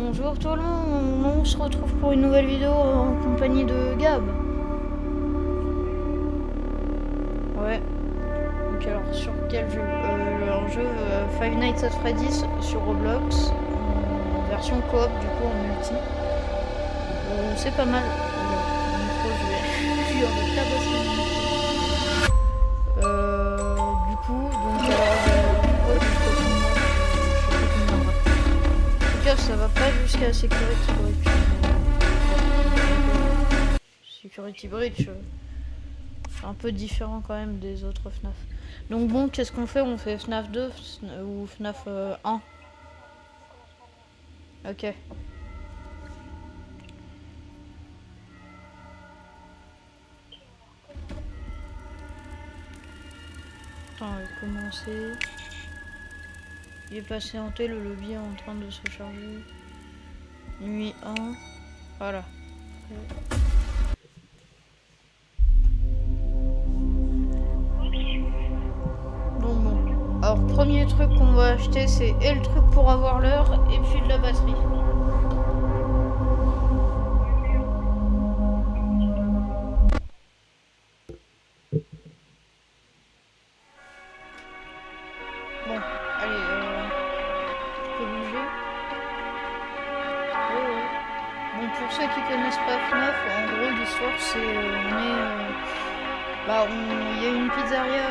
Bonjour tout le monde, on se retrouve pour une nouvelle vidéo en compagnie de Gab. Ouais, donc alors sur quel jeu un jeu Five Nights at Freddy's sur Roblox, en version coop du coup en multi. C'est pas mal. Le micro, je vais en tabasser mon micro. Du coup, donc alors ouais, jusqu'à combien je sais plus combien on va. En tout cas, ça va pas jusqu'à Security Breach. Security Breach, c'est un peu différent quand même des autres FNAF. Donc bon, qu'est-ce qu'on fait? On fait FNAF 2 ou FNAF 1? Ok. Attends, on va commencer. Il est patienté, le lobby est en train de se charger. Nuit 1. Voilà. Donc bon. Alors premier truc qu'on va acheter, c'est et le truc pour avoir l'heure et puis de la batterie. Bon, allez, je peux bouger. Bon, pour ceux qui connaissent pas FNAF, en gros l'histoire c'est il y a une pizzeria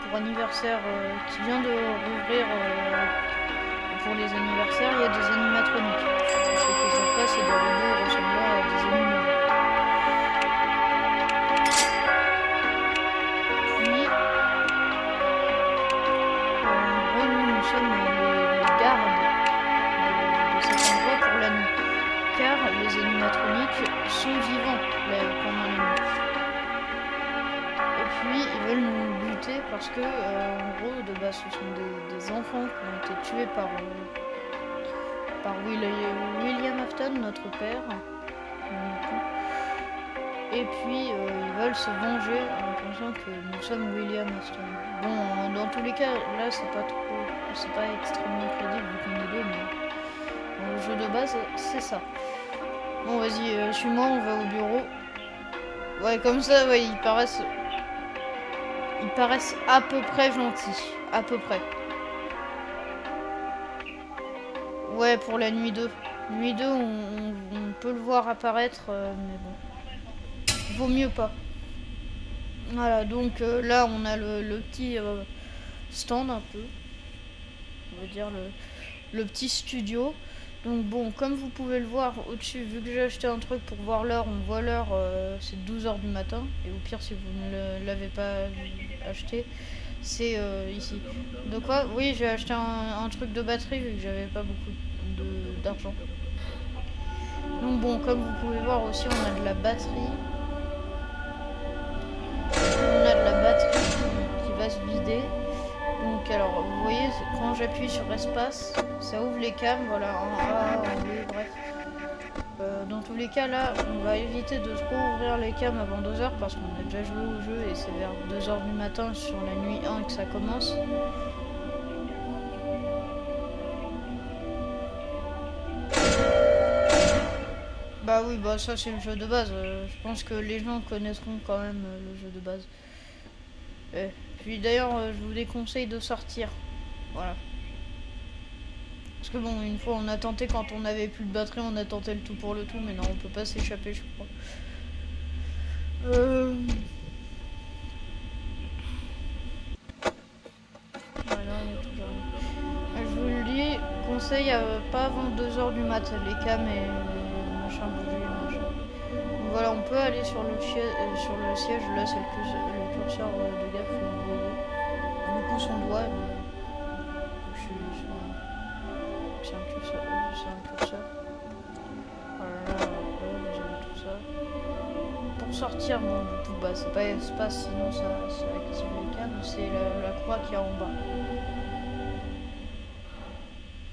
pour anniversaire qui vient de rouvrir pour les anniversaires. Il y a des animatroniques. Pour ceux qui savent pas, c'est des robots ressemblant à des animaux. Puis, en gros, nous sommes les gardes de cet endroit pour la nuit. Car les animatroniques sont vivants pendant la nuit. Et puis ils veulent nous buter parce que en gros de base ce sont des enfants qui ont été tués par William Afton, notre père. Et puis ils veulent se venger en pensant que nous sommes William Afton. Bon, dans tous les cas, là c'est pas extrêmement crédible vu qu'on est deux, mais dans le jeu de base c'est ça. Bon vas-y, suis-moi, on va au bureau. Ouais, comme ça, ouais, ils paraissent à peu près gentils. À peu près. Ouais, pour la nuit 2. Nuit 2, on peut le voir apparaître, mais bon. Vaut mieux pas. Voilà, donc là, on a le petit stand un peu. On va dire le petit studio. Donc bon, comme vous pouvez le voir au-dessus, vu que j'ai acheté un truc pour voir l'heure, on voit l'heure, c'est 12h du matin. Et au pire, si vous ne l'avez pas acheté, c'est ici. De quoi? Oui, j'ai acheté un truc de batterie vu que j'avais pas beaucoup d'argent. Donc bon, comme vous pouvez voir aussi, on a de la batterie. On a de la batterie qui va se vider. Donc alors, vous voyez, quand j'appuie sur espace, ça ouvre les cams, voilà, en A, en B, bref. Dans tous les cas, là, on va éviter de trop ouvrir les cams avant 2h parce qu'on a déjà joué au jeu et c'est vers 2h du matin sur la nuit 1 que ça commence. Bah oui, bah ça c'est le jeu de base. Je pense que les gens connaîtront quand même le jeu de base. Puis d'ailleurs, je vous déconseille de sortir. Voilà. Parce que bon, une fois on a tenté quand on avait plus de batterie, on a tenté le tout pour le tout, mais non, on peut pas s'échapper, je crois. Voilà, il y a toujours rien. Je vous le dis, conseil pas avant 2h du mat, les cams et machin bouger, machin. Donc voilà, on peut aller sur le siège, là c'est le curseur de gaffe que vous voyez. Du coup son doigt, je suis c'est un curseur. Voilà, après vous avez tout ça. Pour sortir, bon du coup bah c'est pas espace, sinon ça active les cams, c'est la croix qui est en bas.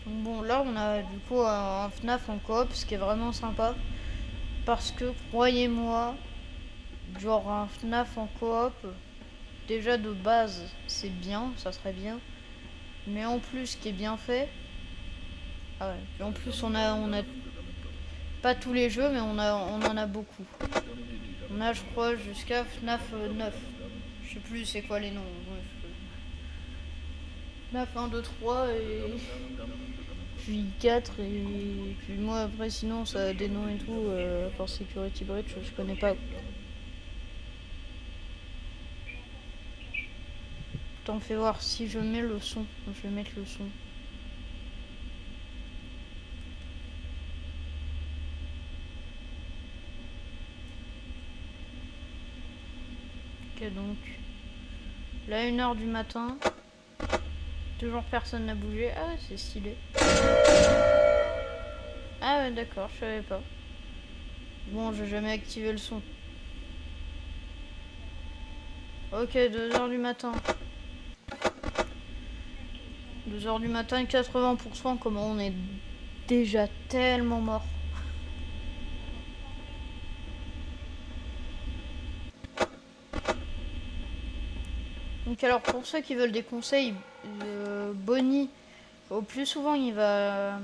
Donc bon là on a du coup un FNAF en coop, ce qui est vraiment sympa. Parce que croyez-moi, genre un FNAF en coop, déjà de base c'est bien, ça serait bien. Mais en plus ce qui est bien fait, Ah ouais. Puis en plus on a pas tous les jeux, mais on en a beaucoup. On a, je crois, jusqu'à FNAF 9. Je sais plus c'est quoi les noms. Ouais, FNAF 1, 2, 3 et puis 4 et puis moi après sinon ça a des noms et tout. For Security Breach, je connais pas. T'en fais voir si je mets le son. Je vais mettre le son. Ok, donc là 1h du matin. Toujours personne n'a bougé. Ah, c'est stylé. Ah ouais, d'accord, je savais pas. Bon, j'ai jamais activé le son. Ok, 2h du matin. 2h du matin, 80%, comment on est déjà tellement mort. Donc alors, pour ceux qui veulent des conseils, Bonnie, au plus souvent, il va...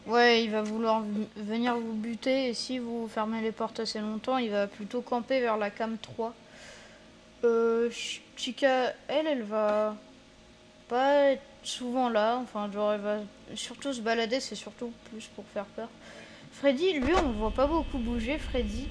Ouais, il va vouloir venir vous buter, et si vous fermez les portes assez longtemps, il va plutôt camper vers la cam 3. Chica, elle va pas être souvent là, enfin genre elle va surtout se balader, c'est surtout plus pour faire peur. Freddy, lui on le voit pas beaucoup bouger, Freddy.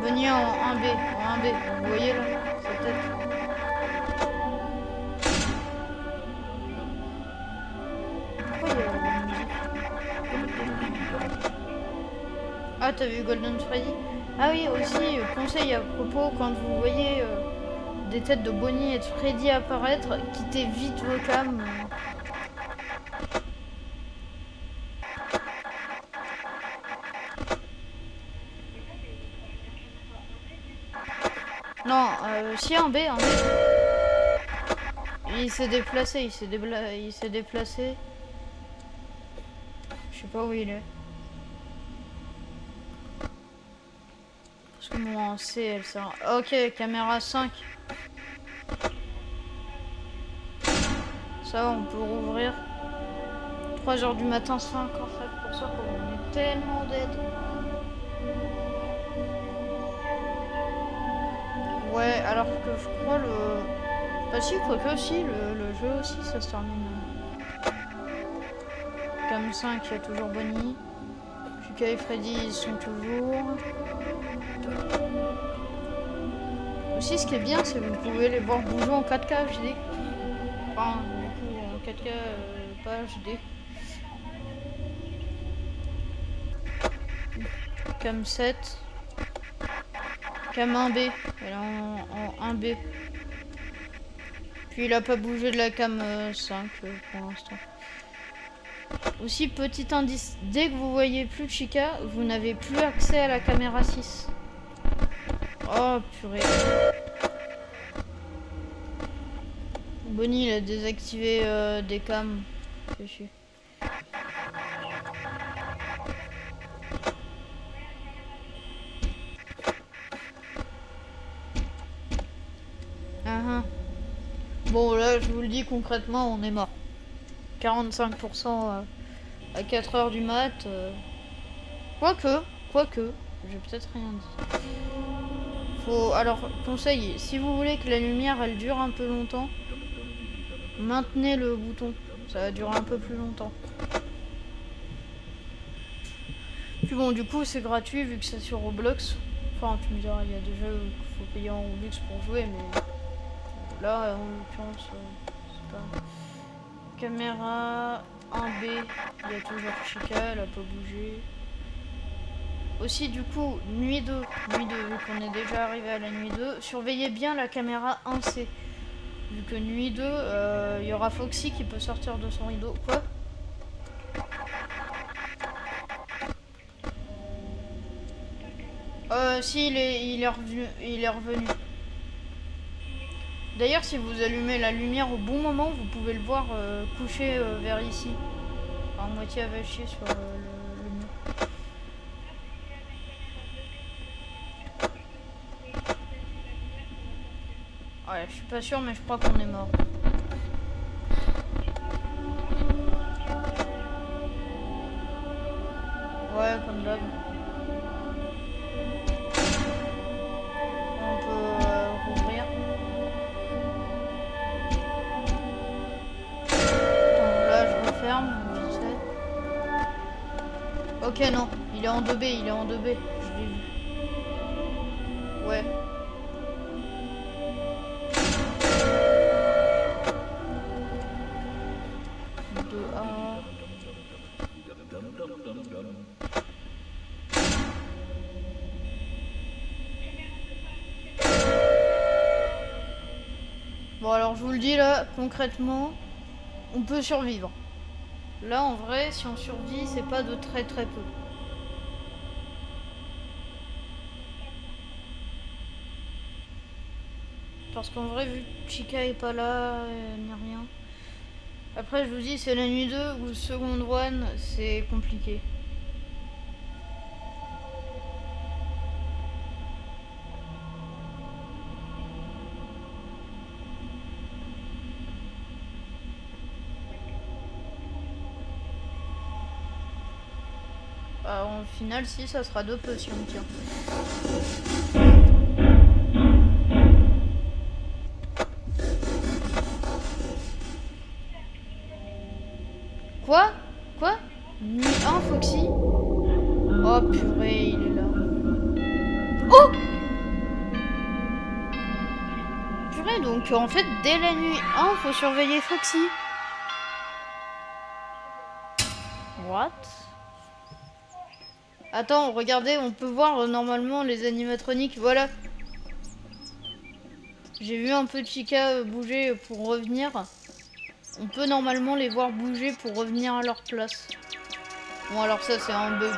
Bonnie en 1B, en 1B, vous voyez là, sa tête. Pourquoi il y a la musique? Ah, t'as vu Golden Freddy? Ah oui, aussi, conseil à propos, quand vous voyez des têtes de Bonnie et de Freddy apparaître, quittez vite vos cams. Non, si en B, en B. Il s'est déplacé, il s'est déplacé. Je sais pas où il est. Parce que mon C, elle sert. Ok, caméra 5. Ça, on peut rouvrir. 3h du matin, c'est encore 5% qu'on est tellement dead. Ouais, alors que je crois le... Bah si, quoique si, le jeu aussi, ça se termine. Cam 5, il y a toujours Bonnie. Chica et Freddy, ils sont toujours. Aussi, ce qui est bien, c'est que vous pouvez les voir bouger en 4K HD. Enfin, du coup, en 4K, pas HD. Cam 7. Cam 1B. Elle est en 1B. Puis il a pas bougé de la cam 5 pour l'instant. Aussi, petit indice, dès que vous voyez plus Chica, vous n'avez plus accès à la caméra 6. Oh purée. Bonnie il a désactivé des cams. Fait chier. Bon là je vous le dis concrètement on est mort. 45% à 4h du mat. Quoique, j'ai peut-être rien dit. Alors conseil, si vous voulez que la lumière elle dure un peu longtemps, maintenez le bouton, ça va durer un peu plus longtemps. Puis bon, du coup c'est gratuit vu que c'est sur Roblox. Enfin tu me diras, il y a des jeux qu'il faut payer en Robux pour jouer, mais là en l'occurrence c'est pas... Caméra 1B, il y a toujours Chica, elle a pas bougé. Aussi du coup, nuit 2, vu qu'on est déjà arrivé à la nuit 2, surveillez bien la caméra 1C. Vu que nuit 2, il y aura Foxy qui peut sortir de son rideau. Quoi? Si, il est revenu. D'ailleurs, si vous allumez la lumière au bon moment, vous pouvez le voir coucher vers ici. En moitié avaché sur le mur. Ouais, je suis pas sûr, mais je crois qu'on est mort. Ouais, comme d'hab. On peut rouvrir. Attends, là, je referme, vite fait. Ok, non, il est en 2B, il est en 2B. Je l'ai vu. Ouais. Bon, alors je vous le dis là, concrètement, on peut survivre. Là, en vrai, si on survit, c'est pas de très très peu. Parce qu'en vrai, vu que Chica est pas là, ni rien. Après, je vous dis, c'est la nuit 2 ou seconde one, c'est compliqué. Bah, au final, si, ça sera 2 peu si on tient. Quoi? Quoi? Nuit 1, Foxy? Oh purée, il est là. Oh! Purée, donc en fait, dès la nuit 1, faut surveiller Foxy. What? Attends, regardez, on peut voir normalement les animatroniques, voilà. J'ai vu un peu Chica bouger pour revenir. On peut normalement les voir bouger pour revenir à leur place. Bon, alors ça, c'est un bug.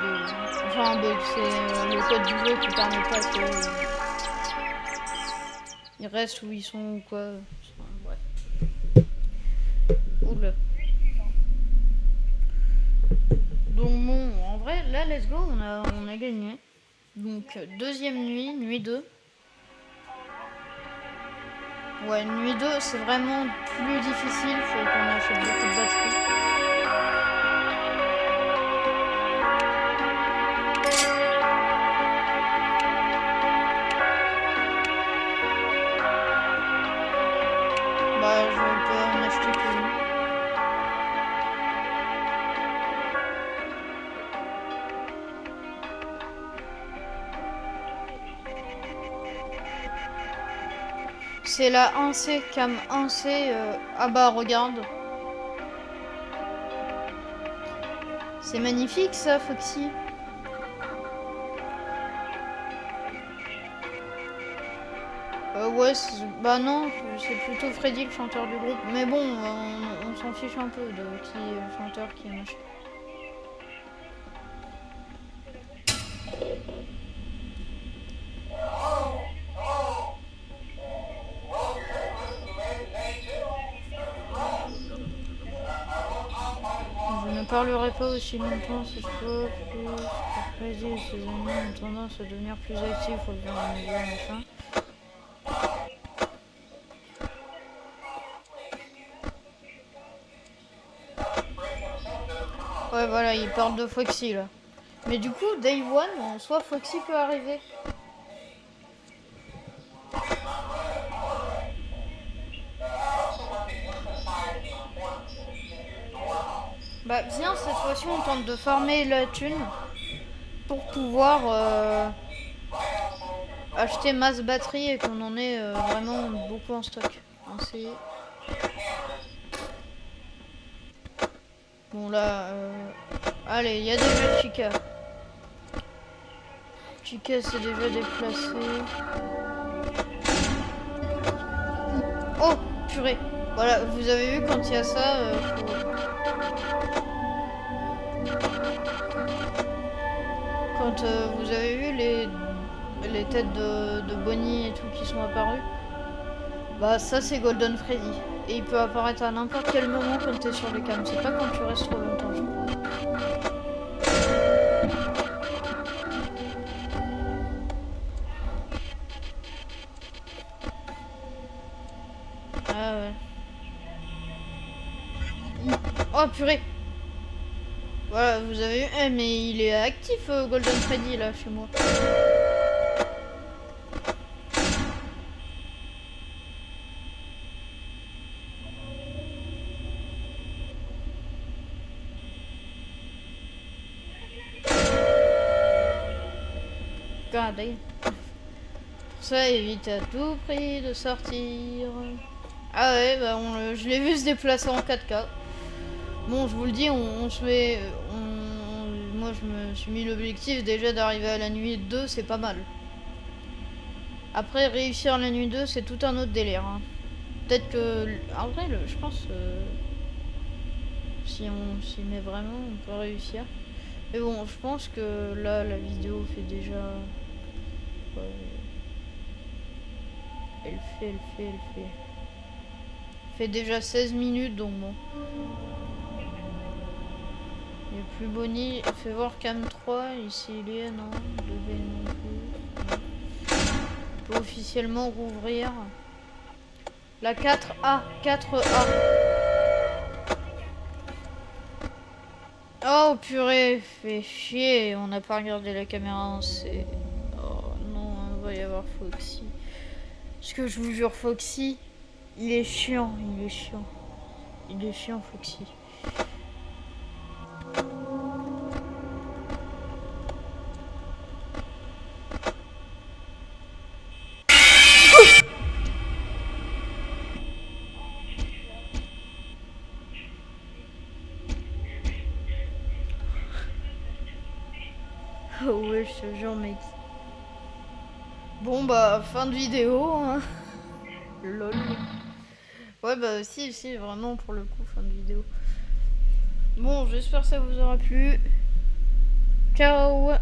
Enfin, un bug, c'est le code du jeu qui permet pas que ils restent où ils sont ou quoi. Enfin, bref. Oula. Donc bon, en vrai, là, let's go, on a gagné. Donc, deuxième nuit, nuit 2. Ouais, nuit 2, c'est vraiment plus difficile, faut qu'on achète beaucoup de batteries. Bah, je peux en acheter qu'une. C'est la 1C, cam 1C. Ah bah, regarde. C'est magnifique ça, Foxy. Ouais, bah non, c'est plutôt Freddy le chanteur du groupe. Mais bon, on s'en fiche un peu de qui est le chanteur, qui est machin. Je ne parlerai pas aussi longtemps si je peux, plus Freddy et ses amis ont tendance à devenir plus actifs au fur et à mesure, machin. Ouais, voilà, il parle de Foxy là. Mais du coup, Day One, soit Foxy peut arriver. Bah, viens, cette fois-ci, on tente de farmer la thune pour pouvoir acheter masse batterie et qu'on en ait vraiment beaucoup en stock. Ainsi. Bon, là, allez, il y a déjà Chica. Chica s'est déjà déplacé. Oh, purée. Voilà, vous avez vu quand il y a ça, quand vous avez vu les têtes de Bonnie et tout qui sont apparues. Bah ça c'est Golden Freddy. Et il peut apparaître à n'importe quel moment quand t'es sur le cam. C'est pas quand tu restes trop longtemps, je crois. Ah ouais. Oh purée. Voilà, vous avez vu. Eh mais il est actif Golden Freddy là chez moi. Regardez. Pour ça, évite à tout prix de sortir. Ah ouais, bah je l'ai vu se déplacer en 4K. Bon, je vous le dis, on se met... moi, je me suis mis l'objectif déjà d'arriver à la nuit 2, c'est pas mal. Après, réussir la nuit 2, c'est tout un autre délire. Hein. Peut-être que... En vrai, je pense... si on s'y met vraiment, on peut réussir. Mais bon, je pense que là, la vidéo fait déjà... Ouais. Elle fait déjà 16 minutes, donc bon. Il n'y a plus Bonnie. Fais voir Cam 3. Ici il est, non. 2B non plus. On peut officiellement rouvrir. La 4A. 4A. Oh purée, fait chier. On n'a pas regardé la caméra. C'est... Oh non, il va y avoir Foxy. Parce que je vous jure, Foxy, il est chiant. Il est chiant. Il est chiant, Foxy. Oh ouais, je te jure, mec. Bon bah, fin de vidéo, hein. Lol. Ouais bah si, vraiment pour le coup, fin de vidéo. Bon, j'espère que ça vous aura plu. Ciao.